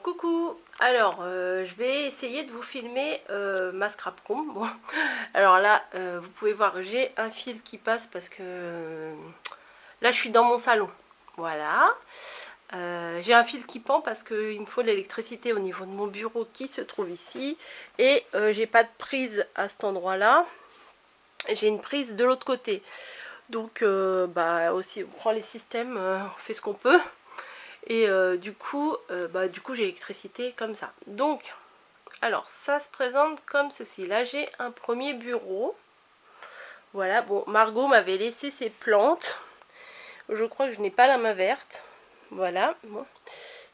Coucou, alors je vais essayer de vous filmer ma scrapcomb. Bon, alors là, vous pouvez voir, j'ai un fil qui passe parce que là je suis dans mon salon. Voilà. J'ai un fil qui pend parce qu'il me faut l'électricité au niveau de mon bureau qui se trouve ici. Et j'ai pas de prise à cet endroit-là. J'ai une prise de l'autre côté. Donc bah aussi, on prend les systèmes, on fait ce qu'on peut. Et du coup j'ai l'électricité comme ça. Donc, alors ça se présente comme ceci. Là j'ai un premier bureau. Voilà, bon, Margot m'avait laissé ses plantes. Je crois que je n'ai pas la main verte. Voilà, bon,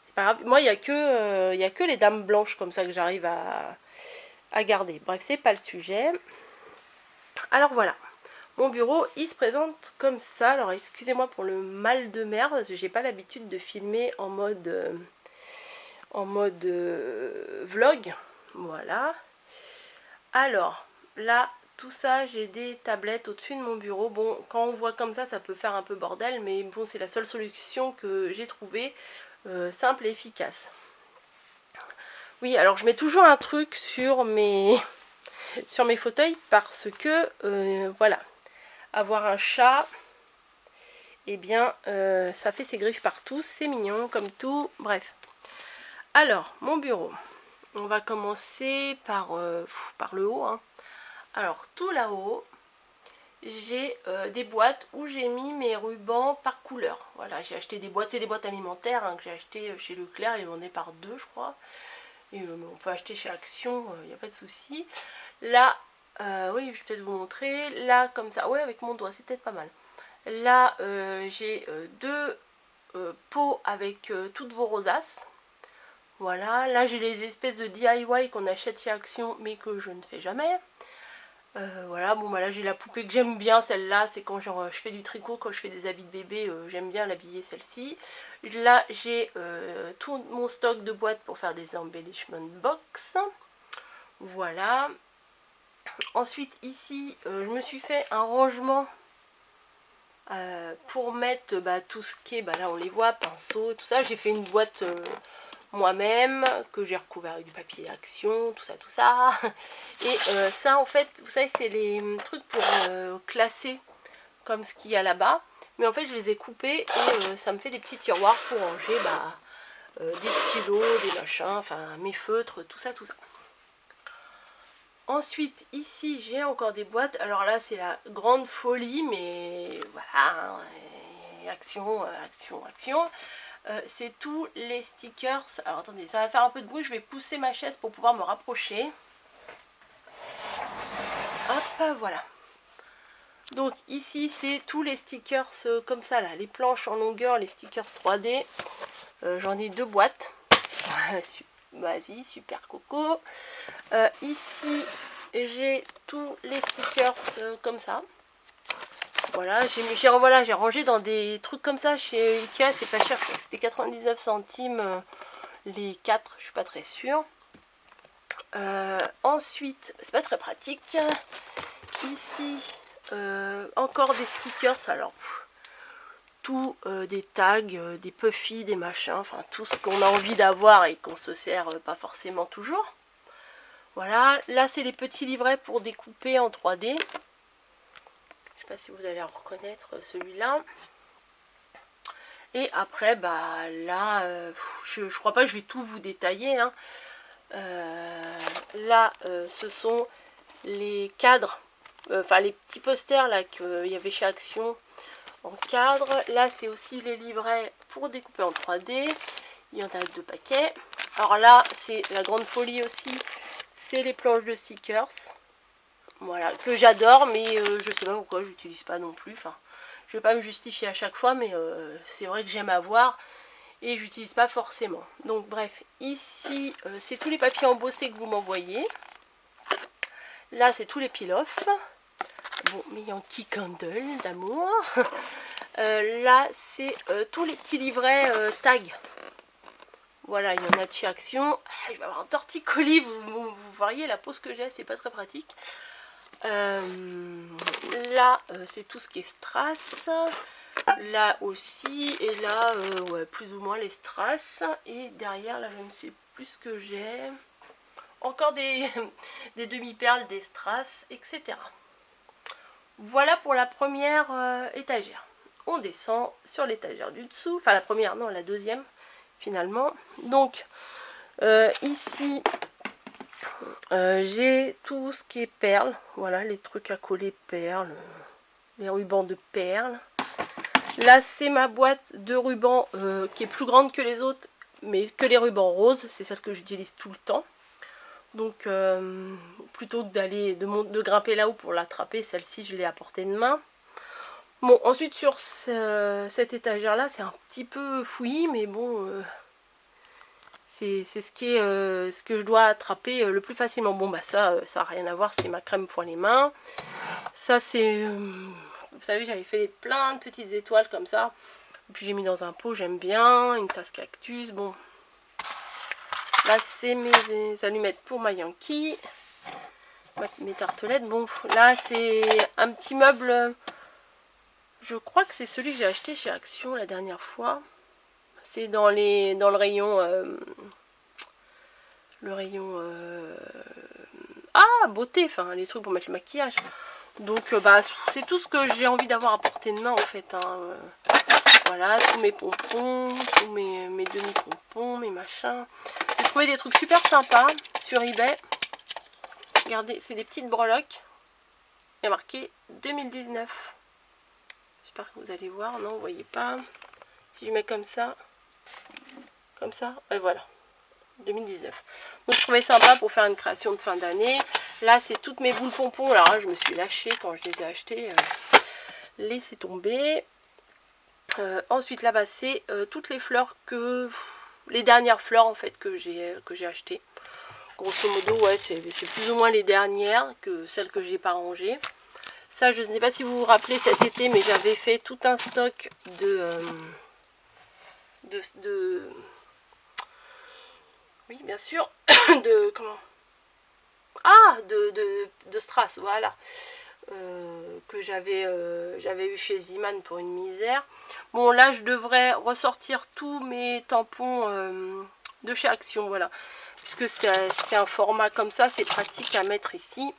c'est pas grave. Moi, il n'y a que les dames blanches comme ça que j'arrive à garder. Bref, c'est pas le sujet. Alors voilà. Mon bureau, il se présente comme ça. Alors, excusez-moi pour le mal de mer, parce que j'ai pas l'habitude de filmer en mode vlog. Voilà. Alors, là, tout ça, j'ai des tablettes au-dessus de mon bureau. Bon, quand on voit comme ça peut faire un peu bordel, mais bon, c'est la seule solution que j'ai trouvée, simple et efficace. Oui, alors je mets toujours un truc sur mes fauteuils parce que, voilà, avoir un chat, eh bien, ça fait ses griffes partout, c'est mignon comme tout, bref. Alors, mon bureau, on va commencer par le haut, hein. Alors, tout là-haut, j'ai des boîtes où j'ai mis mes rubans par couleur. Voilà, j'ai acheté des boîtes, c'est des boîtes alimentaires hein, que j'ai acheté chez Leclerc, ils vendaient par deux, je crois. Et on peut acheter chez Action, il n'y a pas de souci. Là, oui, je vais peut-être vous montrer. Là, comme ça, ouais, avec mon doigt, c'est peut-être pas mal. Là, j'ai deux pots avec toutes vos rosaces. Voilà, là j'ai les espèces de DIY qu'on achète chez Action, mais que je ne fais jamais. Voilà, bon bah là j'ai la poupée que j'aime bien, celle-là, c'est quand genre, je fais du tricot, quand je fais des habits de bébé, j'aime bien l'habiller celle-ci. Là j'ai tout mon stock de boîtes pour faire des embellishment box. Voilà. Ensuite ici, je me suis fait un rangement pour mettre tout ce qui est, là on les voit, pinceau, tout ça. J'ai fait une boîte moi-même, que j'ai recouvert avec du papier Action, tout ça. Et ça en fait, vous savez, c'est les trucs pour classer comme ce qu'il y a là-bas. Mais en fait, je les ai coupés et ça me fait des petits tiroirs pour ranger des stylos, des machins, enfin mes feutres, tout ça. Ensuite, ici, j'ai encore des boîtes. Alors là, c'est la grande folie, mais voilà, Action. C'est tous les stickers. Alors attendez, ça va faire un peu de bruit, je vais pousser ma chaise pour pouvoir me rapprocher. Hop, voilà. Donc ici c'est tous les stickers comme ça là, les planches en longueur, les stickers 3D. J'en ai deux boîtes. Vas-y, super coco. Ici j'ai tous les stickers comme ça. Voilà, j'ai rangé dans des trucs comme ça chez Ikea, c'est pas cher, c'était 99 centimes les 4, je suis pas très sûre. Ensuite, c'est pas très pratique. Ici, encore des stickers, alors tout des tags, des puffy, des machins, enfin tout ce qu'on a envie d'avoir et qu'on se sert pas forcément toujours. Voilà, là c'est les petits livrets pour découper en 3D. Je sais pas si vous allez reconnaître celui-là. Et après, là, je crois pas que je vais tout vous détailler, hein. Là, ce sont les cadres, enfin les petits posters là qu'il y avait chez Action en cadre. Là, c'est aussi les livrets pour découper en 3D. Il y en a deux paquets. Alors là, c'est la grande folie aussi. C'est les planches de stickers. Voilà, que j'adore, mais je sais pas pourquoi je n'utilise pas non plus. Enfin, je vais pas me justifier à chaque fois, mais c'est vrai que j'aime avoir. Et j'utilise pas forcément. Donc bref, ici c'est tous les papiers embossés que vous m'envoyez. Là c'est tous les peel-off. Bon, mais Yankee Candle d'amour. Là c'est tous les petits livrets tags. Voilà, il y en a de chez Action. Je vais avoir un torticolis, vous voyez la pose que j'ai, c'est pas très pratique. Là c'est tout ce qui est strass. Là aussi, et là, ouais, plus ou moins les strass. Et derrière, là, je ne sais plus ce que j'ai. Encore des, des demi-perles, des strass, etc. Voilà pour la première étagère. On descend sur l'étagère du dessous. Enfin, la première, non, la deuxième, finalement. Donc, ici, j'ai tout ce qui est perles. Voilà, les trucs à coller perles, les rubans de perles. Là, c'est ma boîte de rubans qui est plus grande que les autres, mais que les rubans roses. C'est celle que j'utilise tout le temps. Donc, plutôt que de grimper là-haut pour l'attraper, celle-ci, je l'ai à portée de main. Bon, ensuite, sur cette étagère-là, c'est un petit peu fouillis, mais bon, c'est ce que je dois attraper le plus facilement. Bon, bah ça n'a rien à voir, c'est ma crème pour les mains. Ça, c'est... vous savez, j'avais fait plein de petites étoiles comme ça. Puis j'ai mis dans un pot, j'aime bien. Une tasse cactus, bon. Là, c'est mes allumettes pour ma Yankee. Mes tartelettes. Bon, là, c'est un petit meuble. Je crois que c'est celui que j'ai acheté chez Action la dernière fois. C'est dans le rayon... ah, beauté, enfin, les trucs pour mettre le maquillage. Donc, bah, c'est tout ce que j'ai envie d'avoir à portée de main, en fait. Hein. Voilà, tous mes pompons, tous mes demi-pompons, mes machins. J'ai trouvé des trucs super sympas sur eBay. Regardez, c'est des petites breloques. Il y a marqué 2019. J'espère que vous allez voir. Non, vous voyez pas. Si je mets comme ça, et voilà. 2019. Donc je trouvais sympa pour faire une création de fin d'année. Là, c'est toutes mes boules pompons. Alors là, je me suis lâchée quand je les ai achetées. Laissez tomber. Ensuite, là-bas, c'est toutes les fleurs les dernières fleurs, en fait, que j'ai achetées. Grosso modo, ouais, c'est plus ou moins les dernières que celles que j'ai pas rangées. Ça, je ne sais pas si vous vous rappelez cet été, mais j'avais fait tout un stock oui, bien sûr, de strass, voilà. Que j'avais eu chez Ziman pour une misère. Bon, là, je devrais ressortir tous mes tampons de chez Action, voilà. Puisque c'est un format comme ça, c'est pratique à mettre ici.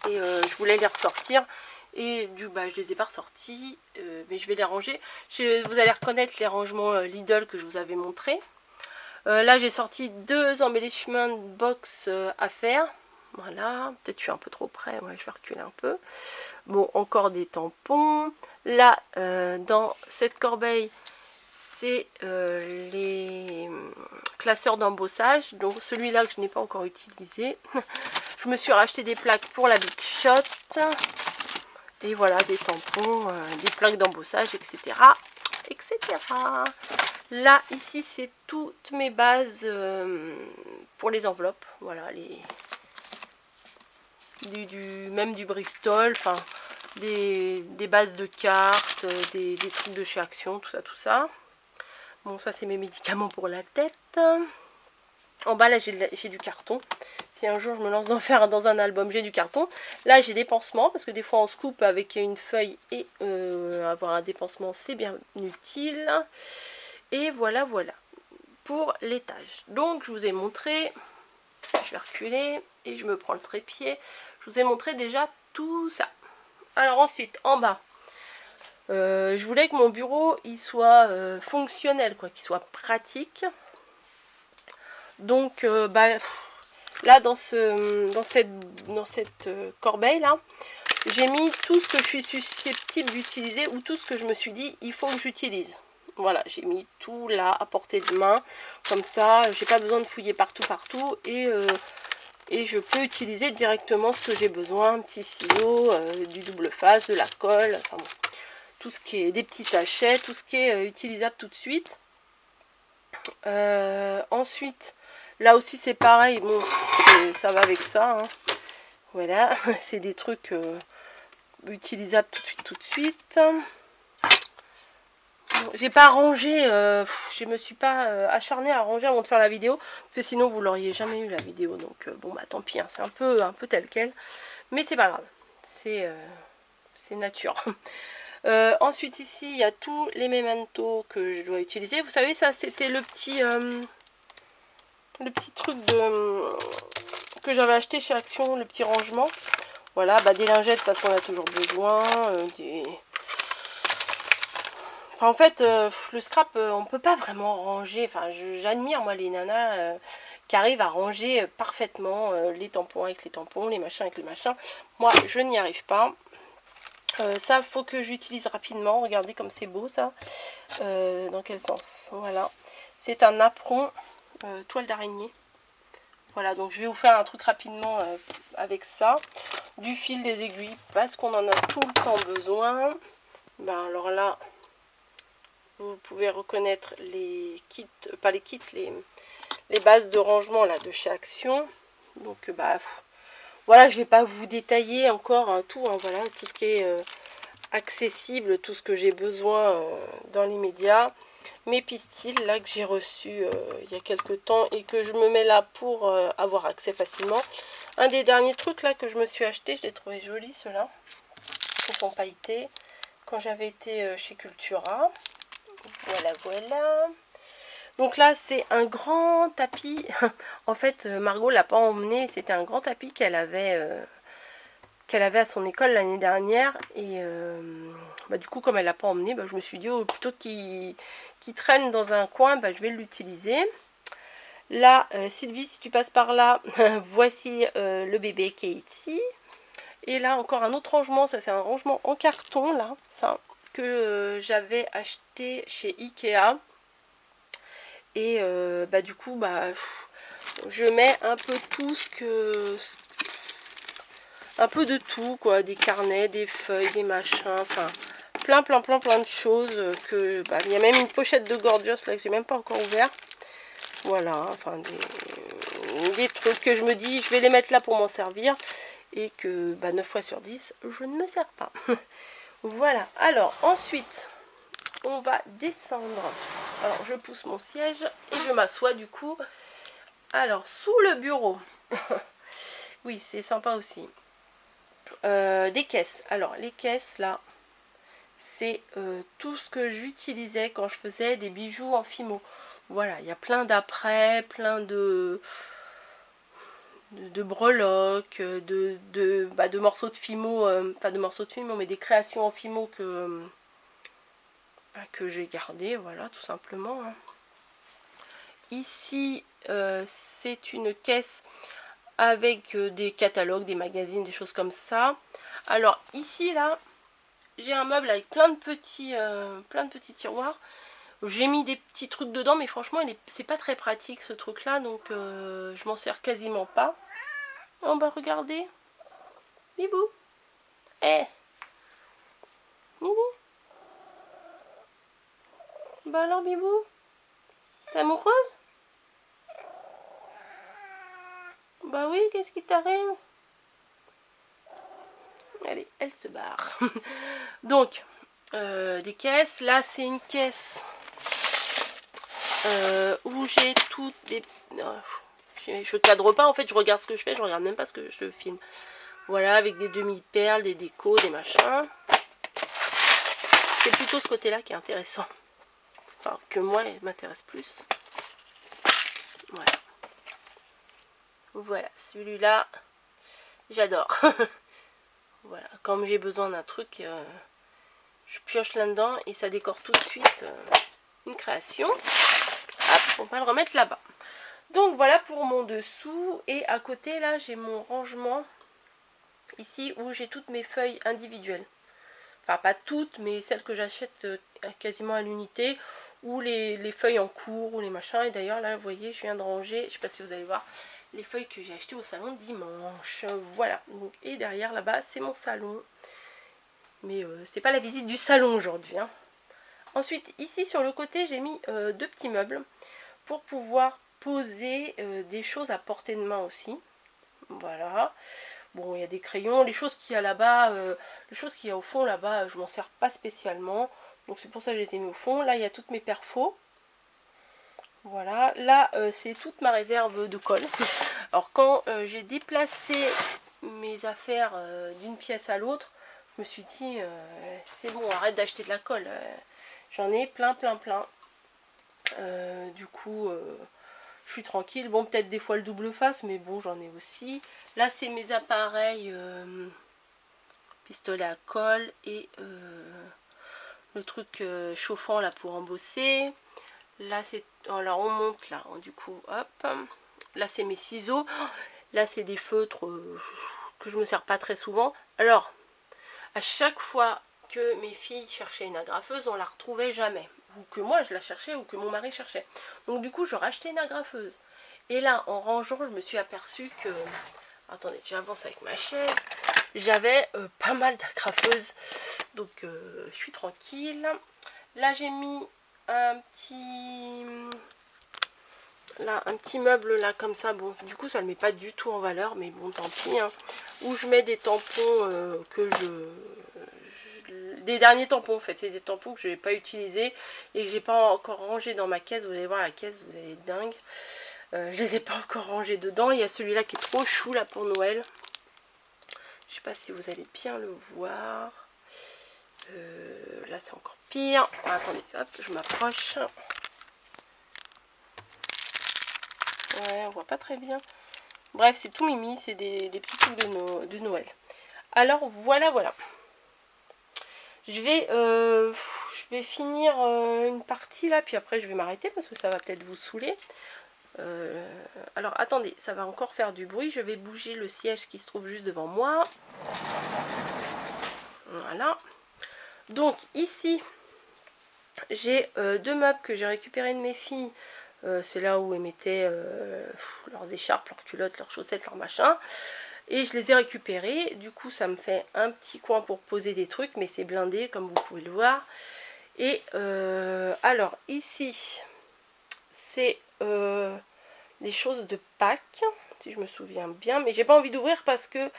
Et je voulais les ressortir. Et je les ai pas ressortis, mais je vais les ranger. Vous allez reconnaître les rangements Lidl que je vous avais montré. Là, j'ai sorti 2 embellishment box à faire. Voilà, peut-être je suis un peu trop près, ouais, je vais reculer un peu. Bon, encore des tampons. Là, dans cette corbeille, c'est les classeurs d'embossage. Donc celui-là que je n'ai pas encore utilisé. Je me suis racheté des plaques pour la Big Shot. Et voilà, des tampons, des plaques d'embossage, etc. etc. Là, ici, c'est toutes mes bases pour les enveloppes. Voilà, même du Bristol, enfin, des bases de cartes, des trucs de chez Action, tout ça. Bon, ça, c'est mes médicaments pour la tête. En bas, là, j'ai du carton. Si un jour je me lance dans un album, j'ai du carton. Là, j'ai des pansements, parce que des fois, on se coupe avec une feuille et avoir un dépansement, c'est bien utile. Et voilà, voilà, pour l'étage. Donc, je vous ai montré, je vais reculer et je me prends le trépied. Je vous ai montré déjà tout ça. Alors ensuite, en bas, je voulais que mon bureau, il soit fonctionnel, quoi, qu'il soit pratique. Donc, là, dans cette corbeille, là, j'ai mis tout ce que je suis susceptible d'utiliser ou tout ce que je me suis dit, il faut que j'utilise. Voilà, j'ai mis tout là à portée de main. Comme ça, j'ai pas besoin de fouiller partout. Et je peux utiliser directement ce que j'ai besoin. Un petit stylo, du double face, de la colle. Enfin bon, tout ce qui est des petits sachets, tout ce qui est utilisable tout de suite. Ensuite, là aussi c'est pareil. Bon, ça va avec ça. Hein. Voilà, c'est des trucs utilisables tout de suite. J'ai pas rangé, je me suis pas acharnée à ranger avant de faire la vidéo, parce que sinon vous l'auriez jamais eu la vidéo, donc bon bah tant pis, hein, c'est un peu tel quel, mais c'est pas grave, c'est nature. Ensuite ici il y a tous les mementos que je dois utiliser. Vous savez, ça c'était le petit truc que j'avais acheté chez Action, le petit rangement. Voilà, bah des lingettes parce qu'on a toujours besoin, Enfin, en fait, le scrap, on peut pas vraiment ranger. Enfin, j'admire moi les nanas qui arrivent à ranger parfaitement les tampons avec les tampons, les machins avec les machins. Moi, je n'y arrive pas. Ça, faut que j'utilise rapidement. Regardez comme c'est beau ça. Dans quel sens? Voilà. C'est un apron toile d'araignée. Voilà, donc je vais vous faire un truc rapidement avec ça. Du fil, des aiguilles, parce qu'on en a tout le temps besoin. Ben alors là, vous pouvez reconnaître les kits, pas les kits, les bases de rangement là de chez Action. Donc bah voilà, je vais pas vous détailler encore tout, hein, voilà, tout ce qui est accessible, tout ce que j'ai besoin dans l'immédiat. Mes pistils là que j'ai reçus il y a quelques temps et que je me mets là pour avoir accès facilement. Un des derniers trucs là que je me suis acheté, je l'ai trouvé joli ceux-là. Ils sont pailletés quand j'avais été chez Cultura. Voilà, voilà. Donc là, c'est un grand tapis. En fait, Margot l'a pas emmené. C'était un grand tapis qu'elle avait à son école l'année dernière. Et bah, du coup, comme elle l'a pas emmené, bah, je me suis dit, oh, plutôt qu'il traîne dans un coin, bah, je vais l'utiliser. Là, Sylvie, si tu passes par là, voici le bébé qui est ici. Et là, encore un autre rangement. Ça, c'est un rangement en carton, là. Ça, que j'avais acheté chez Ikea. Et bah du coup, bah je mets un peu tout ce que... Un peu de tout, quoi. Des carnets, des feuilles, des machins, enfin... Plein de choses que... Bah, il y a même une pochette de Gorgeous, là, que j'ai même pas encore ouvert. Voilà, enfin, des trucs que je me dis, je vais les mettre là pour m'en servir. Et que, bah, 9 fois sur 10, je ne me sers pas. Voilà, alors, ensuite... On va descendre. Alors, je pousse mon siège et je m'assois du coup. Alors, sous le bureau. Oui, c'est sympa aussi. Des caisses. Alors, les caisses, là, c'est tout ce que j'utilisais quand je faisais des bijoux en fimo. Voilà, il y a plein d'après, plein de breloques, de morceaux de fimo, pas de morceaux de fimo, mais des créations en fimo que j'ai gardé, voilà, tout simplement. Hein. Ici, c'est une caisse avec des catalogues, des magazines, des choses comme ça. Alors ici, là, j'ai un meuble avec plein de petits tiroirs. J'ai mis des petits trucs dedans, mais franchement, c'est pas très pratique ce truc-là, donc je m'en sers quasiment pas. On va regarder. Bibou. Eh. Nini. Bah alors, Bibou. T'es amoureuse? Bah oui, qu'est-ce qui t'arrive? Allez, elle se barre. Donc, des caisses. Là, c'est une caisse où j'ai toutes des... Je cadre pas, en fait, je regarde ce que je fais, je regarde même pas ce que je filme. Voilà, avec des demi-perles, des décos, des machins. C'est plutôt ce côté-là qui est intéressant. Enfin, que moi, il m'intéresse plus. Voilà. Voilà, celui-là, j'adore. Voilà, quand j'ai besoin d'un truc, je pioche là-dedans et ça décore tout de suite une création. Hop, on va le remettre là-bas. Donc voilà pour mon dessous. Et à côté, là, j'ai mon rangement ici où j'ai toutes mes feuilles individuelles. Enfin, pas toutes, mais celles que j'achète quasiment à l'unité. Ou les feuilles en cours, ou les machins. Et d'ailleurs, là, vous voyez, je viens de ranger, je sais pas si vous allez voir, les feuilles que j'ai achetées au salon dimanche. Voilà. Donc, et derrière, là-bas, c'est mon salon. Mais c'est pas la visite du salon aujourd'hui. Hein. Ensuite, ici, sur le côté, j'ai mis deux petits meubles pour pouvoir poser des choses à portée de main aussi. Voilà. Bon, il y a des crayons, les choses qu'il y a là-bas, les choses qu'il y a au fond là-bas, je m'en sers pas spécialement. Donc c'est pour ça que je les ai mis au fond. Là, il y a toutes mes perfos. Voilà. Là, c'est toute ma réserve de colle. Alors quand j'ai déplacé mes affaires d'une pièce à l'autre, Je me suis dit, c'est bon, arrête d'acheter de la colle. J'en ai plein. Du coup, je suis tranquille. Bon, peut-être des fois le double face, mais bon, j'en ai aussi. Là, c'est mes appareils pistolet à colle et le truc chauffant là pour embosser. Là, c'est... Alors, on monte là. Du coup, hop. Là, c'est mes ciseaux. Là, c'est des feutres que je me sers pas très souvent. Alors, à chaque fois que mes filles cherchaient une agrafeuse, on la retrouvait jamais. Ou que moi, je la cherchais, ou que mon mari cherchait. Donc, du coup, je rachetais une agrafeuse. Et là, en rangeant, je me suis aperçue que... Attendez, j'avance avec ma chaise. J'avais pas mal d'agrafeuses. Donc, je suis tranquille. Là, j'ai mis un petit... Là, un petit meuble là comme ça. Bon, du coup, ça ne le met pas du tout en valeur. Mais bon, tant pis. Hein. Où je mets des tampons que des derniers tampons en fait. C'est des tampons que je n'ai pas utilisés. Et que j'ai pas encore rangé dans ma caisse. Vous allez voir la caisse, vous allez être dingue. Je les ai pas encore rangés dedans. Il y a celui-là qui est trop chou là pour Noël. Je sais pas si vous allez bien le voir. Là c'est encore pire. Attendez, hop, je m'approche. Ouais, on voit pas très bien. Bref, c'est tout mimi, c'est des petits trucs de Noël. Alors voilà. Je vais finir une partie là, puis après je vais m'arrêter parce que ça va peut-être vous saouler. Alors attendez, ça va encore faire du bruit. Je vais bouger le siège qui se trouve juste devant moi. Voilà. Donc ici, j'ai deux meubles que j'ai récupérés de mes filles. C'est là où elles mettaient leurs écharpes, leurs culottes, leurs chaussettes, leurs machins. Et je les ai récupérés. Du coup, ça me fait un petit coin pour poser des trucs. Mais c'est blindé, comme vous pouvez le voir. Et alors, ici, c'est les choses de Pâques. Si je me souviens bien. Mais j'ai pas envie d'ouvrir parce que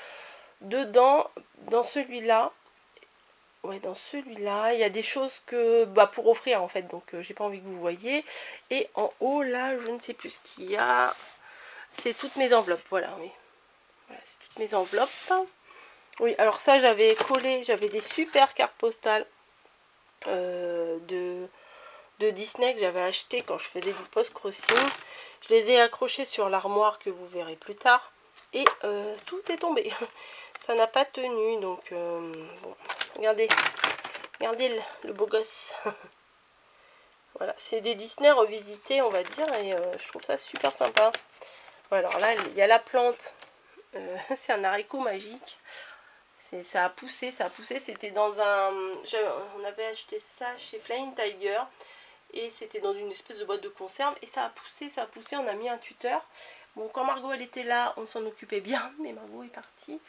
dedans, dans celui-là... Ouais, dans celui-là, il y a des choses que pour offrir en fait, donc j'ai pas envie que vous voyez. Et en haut là, je ne sais plus ce qu'il y a. C'est toutes mes enveloppes, voilà, oui. Voilà, c'est toutes mes enveloppes. Oui, alors ça j'avais collé, j'avais des super cartes postales de Disney que j'avais acheté quand je faisais du post-crossing. Je les ai accrochées sur l'armoire que vous verrez plus tard. Et tout est tombé. Ça n'a pas tenu, donc bon, regardez le beau gosse. Voilà, c'est des Disney revisités, on va dire, et je trouve ça super sympa. Voilà, alors là, il y a la plante. C'est un haricot magique. Ça a poussé, C'était dans un... On avait acheté ça chez Flying Tiger. Et c'était dans une espèce de boîte de conserve. Et ça a poussé. On a mis un tuteur. Bon, quand Margot, elle était là, on s'en occupait bien. Mais Margot est partie.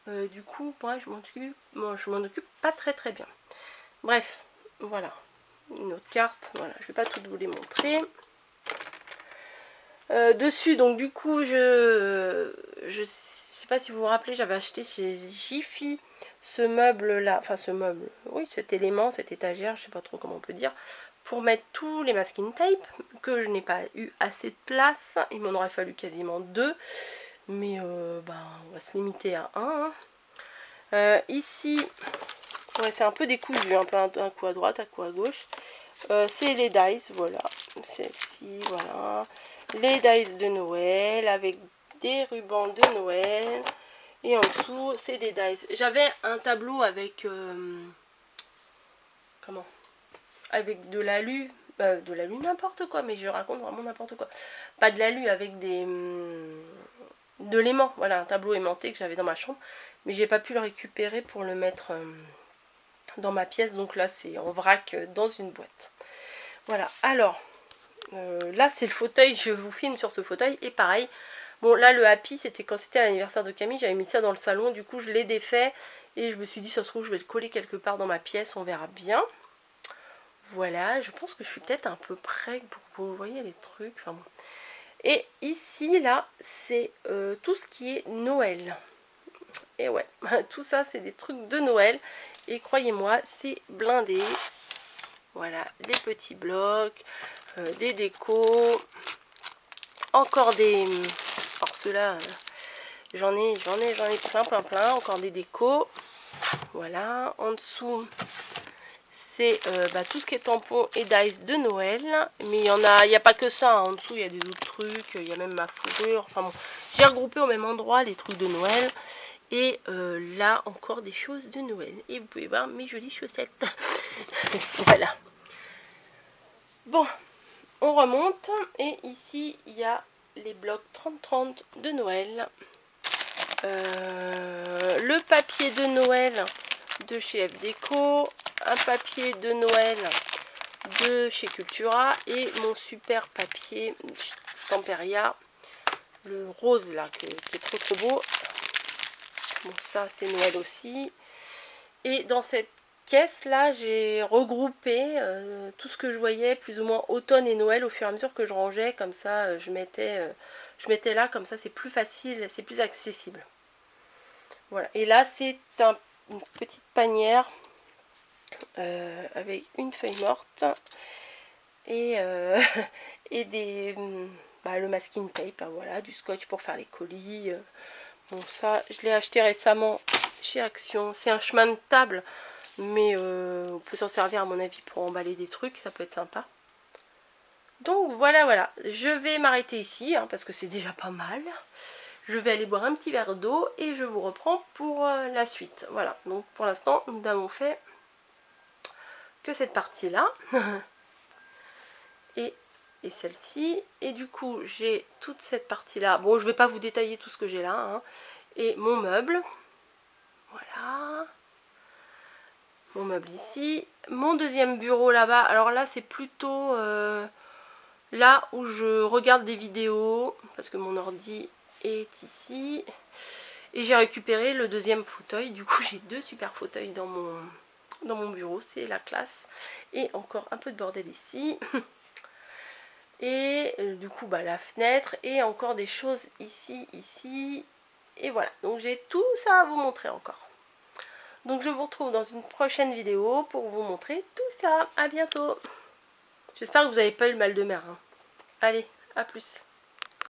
Du coup, moi, je m'en occupe pas très bien. Bref, voilà. Une autre carte. Voilà, je vais pas toutes vous les montrer. Dessus, donc du coup, je sais pas si vous vous rappelez, j'avais acheté chez Jiffy ce meuble là, enfin ce meuble, oui, cet élément, cette étagère, je sais pas trop comment on peut dire, pour mettre tous les masking tape, que je n'ai pas eu assez de place. Il m'en aurait fallu quasiment 2, mais on va se limiter à 1. Ici, ouais, c'est un peu décousu, un peu un coup à droite, un coup à gauche. C'est les dice, voilà, celle-ci, voilà. Les dice de Noël avec des rubans de Noël. Et en dessous, c'est des dice. J'avais un tableau avec... comment? Avec de l'alu. De l'alu n'importe quoi, mais je raconte vraiment n'importe quoi. Pas de l'alu, avec des... de l'aimant. Voilà, un tableau aimanté que j'avais dans ma chambre. Mais j'ai pas pu le récupérer pour le mettre dans ma pièce. Donc là, c'est en vrac dans une boîte. Voilà, alors... là c'est le fauteuil, je vous filme sur ce fauteuil. Et pareil, bon là le happy c'était quand c'était l'anniversaire de Camille, j'avais mis ça dans le salon, du coup je l'ai défait. Et je me suis dit ça se trouve je vais le coller quelque part dans ma pièce, on verra bien. Voilà, je pense que je suis peut-être un peu près pour que vous voyez les trucs, enfin bon. Et ici là c'est tout ce qui est Noël. Et ouais, tout ça c'est des trucs de Noël. Et croyez-moi c'est blindé. Voilà, des petits blocs, des décos, encore des... Alors ceux-là, j'en ai plein, encore des décos. Voilà, en dessous c'est tout ce qui est tampon et dice de Noël. Mais il n'y a pas que ça, hein. En dessous il y a des autres trucs, il y a même ma fourrure. Enfin bon, j'ai regroupé au même endroit les trucs de Noël. Et là encore des choses de Noël. Et vous pouvez voir mes jolies chaussettes. Voilà. Bon, on remonte. Et ici il y a les blocs 30-30 de Noël. Le papier de Noël de chez F Déco, un papier de Noël de chez Cultura et mon super papier Stamperia, le rose là qui est trop beau. Bon, ça c'est Noël aussi. Et dans cette caisse là j'ai regroupé tout ce que je voyais plus ou moins automne et Noël au fur et à mesure que je rangeais. Comme ça je mettais là, comme ça c'est plus facile, c'est plus accessible. Voilà, et là c'est une petite panière avec une feuille morte et, et le masking tape, hein, voilà, du scotch pour faire les colis. Bon, ça je l'ai acheté récemment chez Action, c'est un chemin de table, mais on peut s'en servir à mon avis pour emballer des trucs, ça peut être sympa. Donc voilà, je vais m'arrêter ici, hein, parce que c'est déjà pas mal. Je vais aller boire un petit verre d'eau et je vous reprends pour la suite. Voilà, donc pour l'instant, nous n'avons fait que cette partie-là. et celle-ci. Et du coup, j'ai toute cette partie-là. Bon, je ne vais pas vous détailler tout ce que j'ai là. Hein. Et mon meuble. Voilà. Mon meuble ici. Mon deuxième bureau là-bas. Alors là, c'est plutôt là où je regarde des vidéos. Parce que mon ordi est ici. Et j'ai récupéré le deuxième fauteuil. Du coup, j'ai deux super fauteuils dans mon bureau. C'est la classe. Et encore un peu de bordel ici. Et du coup, la fenêtre. Et encore des choses ici. Et voilà. Donc, j'ai tout ça à vous montrer encore. Donc, je vous retrouve dans une prochaine vidéo pour vous montrer tout ça. À bientôt. J'espère que vous n'avez pas eu le mal de mer. Hein. Allez, à plus.